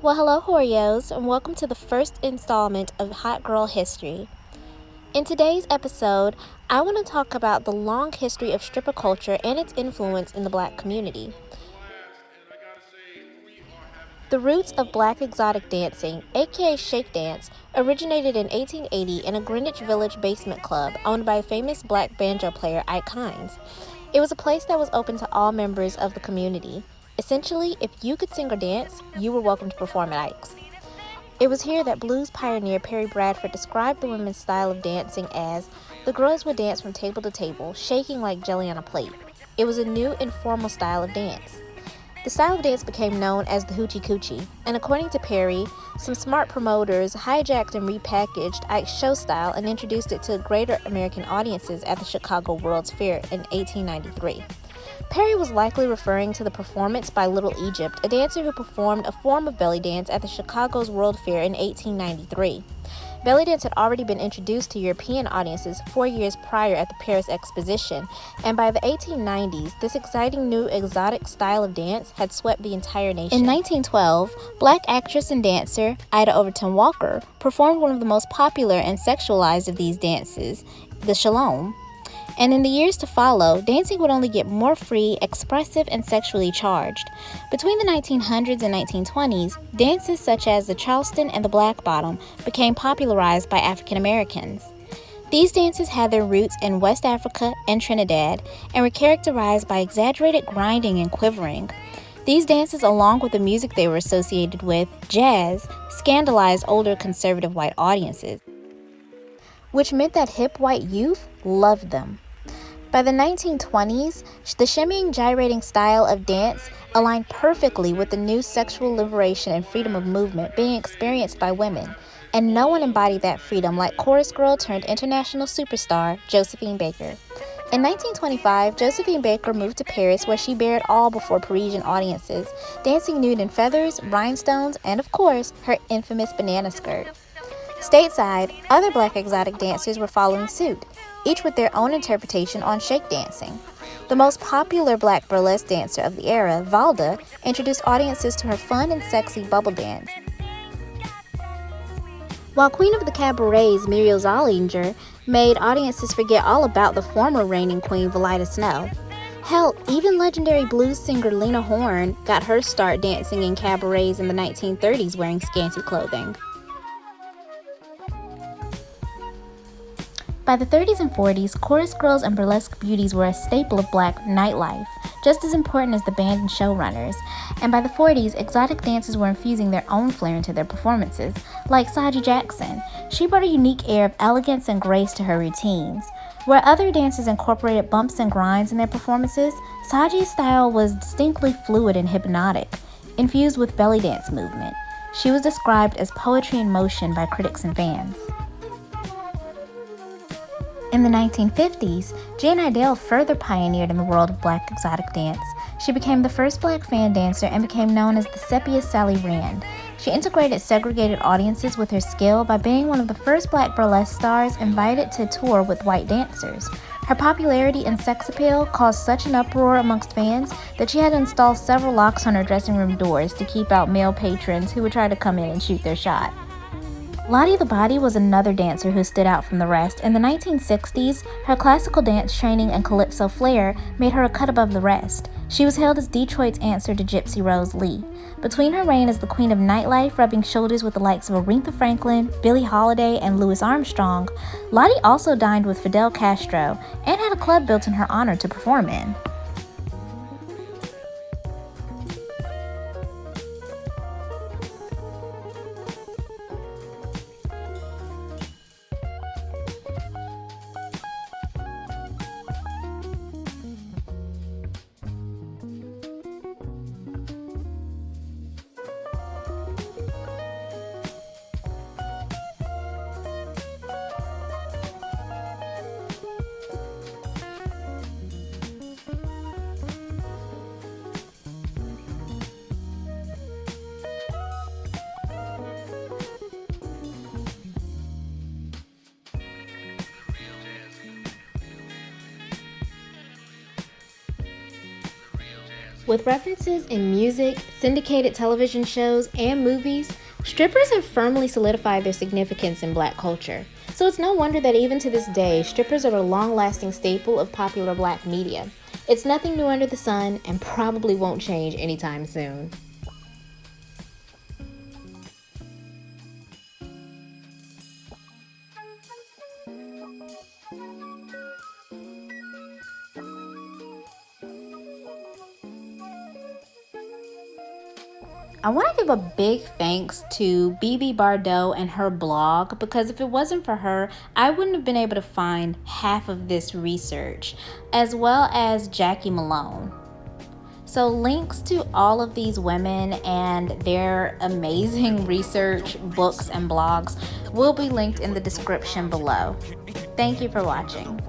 Well, hello, Oreos, and welcome to the first installment of Hot Girl History. In today's episode, I want to talk about the long history of stripper culture and its influence in the black community. The roots of black exotic dancing, aka shake dance, originated in 1880 in a Greenwich Village basement club owned by famous black banjo player Ike Hines. It was a place that was open to all members of the community. Essentially, if you could sing or dance, you were welcome to perform at Ike's. It was here that blues pioneer Perry Bradford described the women's style of dancing as, "The girls would dance from table to table, shaking like jelly on a plate." It was a new, informal style of dance. The style of dance became known as the hoochie coochie, and according to Perry, some smart promoters hijacked and repackaged Ike's show style and introduced it to greater American audiences at the Chicago World's Fair in 1893. Perry was likely referring to the performance by Little Egypt, a dancer who performed a form of belly dance at the Chicago's World Fair in 1893. Belly dance had already been introduced to European audiences 4 years prior at the Paris Exposition, and by the 1890s, this exciting new exotic style of dance had swept the entire nation. In 1912, black actress and dancer Ida Overton Walker performed one of the most popular and sexualized of these dances, the shalom. And in the years to follow, dancing would only get more free, expressive, and sexually charged. Between the 1900s and 1920s, dances such as the Charleston and the Black Bottom became popularized by African Americans. These dances had their roots in West Africa and Trinidad and were characterized by exaggerated grinding and quivering. These dances, along with the music they were associated with, jazz, scandalized older conservative white audiences, which meant that hip white youth loved them. By the 1920s, the shimmying, gyrating style of dance aligned perfectly with the new sexual liberation and freedom of movement being experienced by women, and no one embodied that freedom like chorus girl turned international superstar Josephine Baker. In 1925, Josephine Baker moved to Paris, where she bared all before Parisian audiences, dancing nude in feathers, rhinestones, and of course, her infamous banana skirt. Stateside, other black exotic dancers were following suit, each with their own interpretation on shake dancing. The most popular black burlesque dancer of the era, Valda, introduced audiences to her fun and sexy bubble dance, while Queen of the Cabarets, Muriel Zollinger, made audiences forget all about the former reigning queen, Valida Snow. Hell, even legendary blues singer Lena Horne got her start dancing in cabarets in the 1930s wearing scanty clothing. By the 30s and 40s, chorus girls and burlesque beauties were a staple of black nightlife, just as important as the band and showrunners. And by the 40s, exotic dancers were infusing their own flair into their performances, like Saji Jackson. She brought a unique air of elegance and grace to her routines. Where other dancers incorporated bumps and grinds in their performances, Saji's style was distinctly fluid and hypnotic, infused with belly dance movement. She was described as poetry in motion by critics and fans. In the 1950s, Jane Iredale further pioneered in the world of black exotic dance. She became the first black fan dancer and became known as the Sepia Sally Rand. She integrated segregated audiences with her skill by being one of the first black burlesque stars invited to tour with white dancers. Her popularity and sex appeal caused such an uproar amongst fans that she had to install several locks on her dressing room doors to keep out male patrons who would try to come in and shoot their shot. Lottie the Body was another dancer who stood out from the rest. In the 1960s, her classical dance training and calypso flair made her a cut above the rest. She was hailed as Detroit's answer to Gypsy Rose Lee. Between her reign as the queen of nightlife, rubbing shoulders with the likes of Aretha Franklin, Billie Holiday, and Louis Armstrong, Lottie also dined with Fidel Castro and had a club built in her honor to perform in. With references in music, syndicated television shows, and movies, strippers have firmly solidified their significance in Black culture. So it's no wonder that even to this day, strippers are a long-lasting staple of popular Black media. It's nothing new under the sun and probably won't change anytime soon. I want to give a big thanks to BB Bardot and her blog, because if it wasn't for her, I wouldn't have been able to find half of this research, as well as Jacque Malone. So links to all of these women and their amazing research, books, and blogs will be linked in the description below. Thank you for watching.